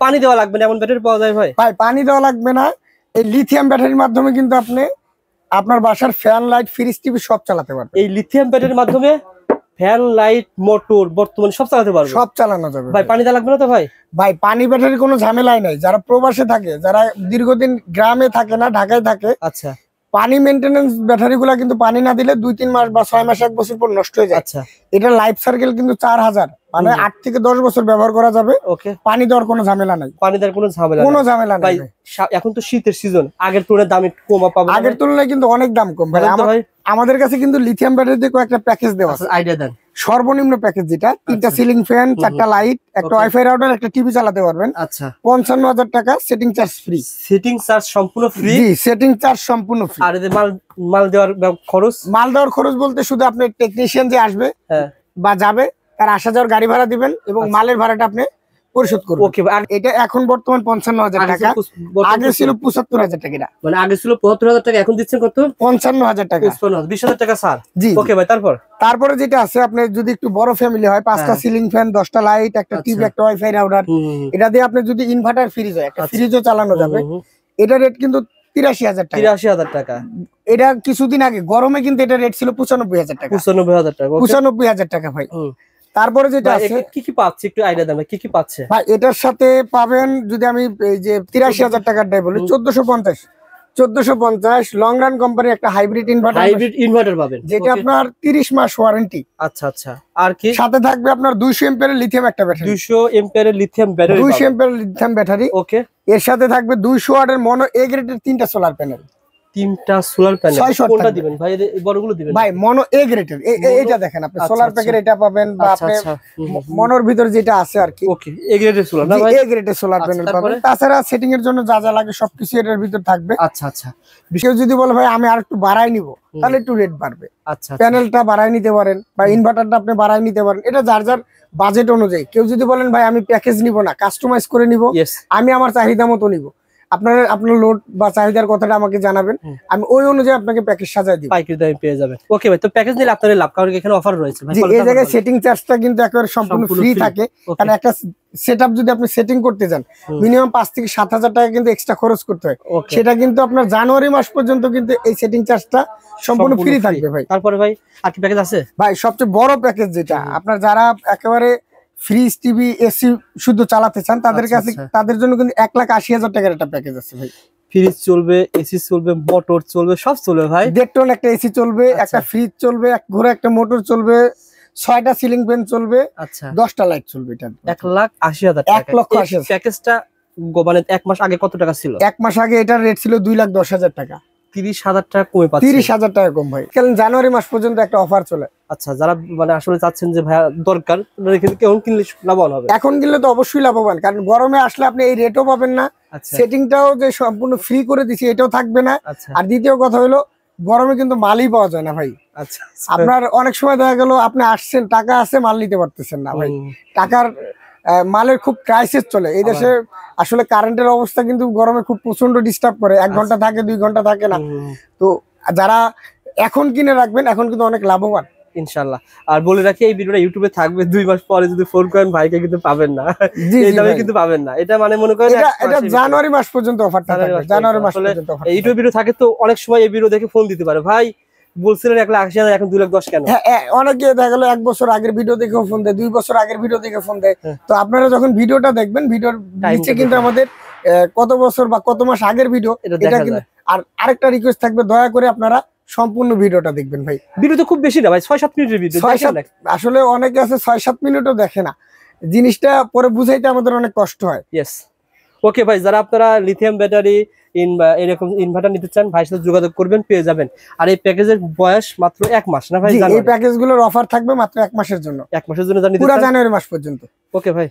পানি দেওয়া লাগবে না এমন ব্যাটারি পাওয়া যায় ভাই? ভাই পানি দেওয়া লাগবে না, এই লিথিয়াম ব্যাটারির মাধ্যমে কিন্তু আপনি আপনার বাসার ফ্যান, লাইট, ফ্রিজ, টিভি সব চালাতে পারবেন। এই লিথিয়াম ব্যাটারির মাধ্যমে ফ্যান, লাইট, মোটর বর্তমানে সব চালাতে পারবে? সব চালানো যাবে ভাই। পানি দেওয়া লাগবে না তো ভাই? ভাই পানি ব্যাটারি কোনো ঝামেলাই নাই। যারা প্রবাসে থাকে, যারা দীর্ঘদিন গ্রামে থাকে না, ঢাকায় থাকে, আচ্ছা, পানি মেইনটেনেন্স ব্যাটারি গুলা কিন্তু পানি না দিলে 2-3 মাস বা 6 মাস 1 বছর পর নষ্ট হয়ে যায়। আচ্ছা, এটা লাইফ সার্কেল কিন্তু 4000, মানে 8 থেকে 10 বছর ব্যবহার করা যাবে। ওকে, পানি দেওয়ার কোনো ঝামেলা নাই। পানি দেওয়ার কোনো ঝামেলা নাই। এখন তো শীতের সিজন, আগের তুলনায় দাম একটু কম পাবো? আগের তুলনায় কিন্তু অনেক দাম কম ভাই। আমাদের কাছে কিন্তু লিথিয়াম ব্যাটারিতে কয়েকটা প্যাকেজ দেওয়া আছে। আইডিয়া দেন। সর্বনিম্ন প্যাকেজ যেটা 3টা সিলিং ফ্যান, 4টা লাইট, একটা ওয়াইফাই রাউটার, একটা টিভি চালাতে পারবেন। আচ্ছা, 55,000 টাকা setting charge free. Setting charge সম্পূর্ণ ফ্রি? জি, সেটিং চার্জ সম্পূর্ণ ফ্রি। আর এদের মাল দেওয়ার খরচ? মাল দেওয়ার খরচ বলতে শুধু আপনি টেকনিশিয়ান যে আসবে বা যাবে তার আসা যাওয়ার গাড়ি ভাড়া দিবেন এবং মালের ভাড়াটা আপনি পরিশোধ করবেন। ওকে, এটা এখন বর্তমান 55,000 টাকা, আগে ছিল 75,000 টাকা। মানে আগে ছিল 75,000 টাকা, এখন দিচ্ছেন কত? 55,000 টাকা। 20,000 টাকা স্যার। জি, ওকে ভাই। তারপরে যেটা আছে, আপনি যদি একটু বড় ফ্যামিলি হয়, 5টা সিলিং ফ্যান, 10টা লাইট, একটা টিভি, একটা ওয়াইফাই রাউটার, এটা দিয়ে আপনি যদি ইনভার্টার ফ্রিজ হয়, একটা ফ্রিজও চালানো যাবে। এটা রেট কিন্তু 83,000 টাকা। 83,000 টাকা। এটা কিছুদিন আগে গরমে কিন্তু এটা রেট ছিল 95,000 টাকা। 95,000 টাকা। 95,000 টাকা ভাই। তারপরে যেটা আছে, কি কি পাচ্ছে একটু আইডিয়া দেন ভাই, কি কি পাচ্ছে ভাই? এটার সাথে পাবেন, যদি আমি এই যে 83,000 টাকাটাই বলি, 1450 লং রান কোম্পানির একটা হাইব্রিড ইনভার্টার পাবেন, যেটা আপনার 30 মাস ওয়ারেন্টি। আচ্ছা আচ্ছা। আর কি সাথে থাকবে? আপনার 200 এম্পিয়ারের লিথিয়াম একটা ব্যাটারি। 200 এম্পিয়ারের লিথিয়াম ব্যাটারি। 200 এম্পিয়ারের লিথিয়াম ব্যাটারি। ওকে। এর সাথে থাকবে 200 ওয়াটের মনো এ গ্রেডের 3টা সোলার প্যানেল। 3টা সোলার প্যানেল কোনটা দিবেন ভাই? বড়গুলো দিবেন ভাই? মনো এ গ্রেডের এটা দেখেন আপনি, সোলার প্যাকেট এটা পাবেন, বা আপনি মনোর ভিতর যেটা আছে আর কি। ওকে, এ গ্রেডের সোলার না ভাই? এ গ্রেডের সোলার প্যানেল পাবেন। তাছাড়া সেটিং এর জন্য যা যা লাগে সবকিছু এর ভিতর থাকবে। আচ্ছা আচ্ছা। কেউ যদি বলে ভাই আমি আরেকটু বাড়াই নিব, তাহলে একটু রেট বাড়বে। আচ্ছা, প্যানেলটা বাড়াই নিতে পারেন বা ইনভার্টারটা আপনি বাড়াই নিতে পারেন, এটা যার যার বাজেট অনুযায়ী। কেউ যদি বলেন ভাই আমি প্যাকেজ নিব না, কাস্টমাইজ করে নিব, আমি আমার চাহিদা মতো নিব, আপনার লোড বা চাহিদার কথাটা আমাকে জানাবেন, আমি ওই অনুযায়ী আপনাকে প্যাকেজ সাজায় দিব, পাইকারি দামে পেয়ে যাবেন। ওকে ভাই, তো প্যাকেজ নিলে আপনাদের লাভ, কারণ এখানে অফার রয়েছে ভাই। জি, এই জায়গায় সেটিং চার্জটা কিন্তু একেবারে সম্পূর্ণ ফ্রি থাকে। কারণ একটা সেটআপ যদি আপনি সেটিং করতে যান, মিনিমাম 5 থেকে 7,000 টাকা কিন্তু এক্সট্রা খরচ করতে হয়। সেটা কিন্তু আপনার জানুয়ারি মাস পর্যন্ত কিন্তু এই সেটিং চার্জটা সম্পূর্ণ ফ্রি থাকবে ভাই। তারপরে ভাই আর কি প্যাকেজ আছে ভাই? সবচেয়ে বড় প্যাকেজ যেটা আপনার, যারা একেবারে ফ্রিজ, টিভি, এসি শুধু চালাতে চান, তাদের কাছে, তাদের জন্য কিন্তু 1,80,000 টাকার একটা প্যাকেজ আছে ভাই। ফ্রিজ চলবে, এসি চলবে, মোটর চলবে, সব চলবে ভাই। 1.5 টন একটা এসি চলবে, একটা ফ্রিজ চলবে, এক ঘোড়া একটা মোটর চলবে, 6টা সিলিং ফ্যান চলবে, 10টা লাইট চলবে। এটা 1,80,000 টাকা। 1,80,000 প্যাকেজটা মানে 1 মাস আগে কত টাকা ছিল? 1 মাস আগে এটার রেট ছিল 2,10,000 টাকা। 30,000 টাকা কমে পাচ্ছেন। 30,000 টাকা কম ভাই, কারণ জানুয়ারি মাস পর্যন্ত একটা অফার চলে। আচ্ছা, যারা মানে আসলে চাচ্ছেন যে ভাই দরকার, কেমন কিনলে লাভবান হবে? এখন কিনলে তো অবশ্যই লাভবান, কারণ গরমে আসলে আপনি এই রেটও পাবেন না, সেটিংটাও যে সম্পূর্ণ ফ্রি করে দিছি এটাও থাকবে না। আর দ্বিতীয় কথা হলো, গরমে কিন্তু মালই পাওয়া যায় না ভাই। আচ্ছা, আপনার অনেক সময় দেখা গেল আপনি আসছেন, টাকা আছে, মাল নিতে পারতেছেন না ভাই। টাকার মালের খুব ক্রাইসিস চলে এই দেশে। আসলে কারেন্টের অবস্থা কিন্তু গরমে খুব প্রচন্ড ডিস্টার্ব করে, 1 ঘন্টা থাকে, 2 ঘন্টা থাকে না। তো যারা এখন কিনে রাখবেন, এখন কিন্তু অনেক লাভবান ইনশাআল্লাহ। আর বলে রাখি, এই ভিডিওটা ইউটিউবে থাকবে, 2 মাস পরে যদি ফোন করেন ভাইকে কিন্তু পাবেন না, এই দামে কিন্তু পাবেন না। এটা মানে মনে করেন এটা জানুয়ারি মাস পর্যন্ত অফারটা থাকবে। জানুয়ারি মাস পর্যন্ত অফার। ইউটিউব ভিডিও থাকে তো অনেক সময় এই ভিডিও দেখে ফোন দিতে পারে, ভাই বলছিলেন 1,80,000, এখন 2,10,000 কেন? অনেকে দেখা গেল 1 বছর আগের ভিডিও দেখে ফোন দেয়, 2 বছর আগের ভিডিও দেখে ফোন দেয়। তো আপনারা যখন ভিডিওটা দেখবেন, ভিডিওর নিচে কিন্তু আমাদের কত বছর বা কত মাস আগের ভিডিও এটা কিন্তু। আর আরেকটা রিকোয়েস্ট থাকবে, দয়া করে আপনারা সম্পূর্ণ ভিডিওটা দেখবেন ভাই। ভিডিও তো খুব বেশি না ভাই, 6-7 মিনিটের ভিডিও। আসলে অনেকে আছে 6-7 মিনিটও দেখে না, জিনিসটা পরে বুঝাইতে আমাদের অনেক কষ্ট হয়। ইয়েস। ওকে ভাই, যারা আপনারা লিথিয়াম ব্যাটারি এরকম ইনভার্টার নিতে চান, ভাইয়ের সাথে যোগাযোগ করবেন, পেয়ে যাবেন। আর এই প্যাকেজের বয়স মাত্র 1 মাস না ভাই? এই প্যাকেজগুলোর অফার থাকবে মাত্র 1 মাসের জন্য। 1 মাসের জন্য পুরো জানুয়ারি মাস পর্যন্ত। ওকে ভাই।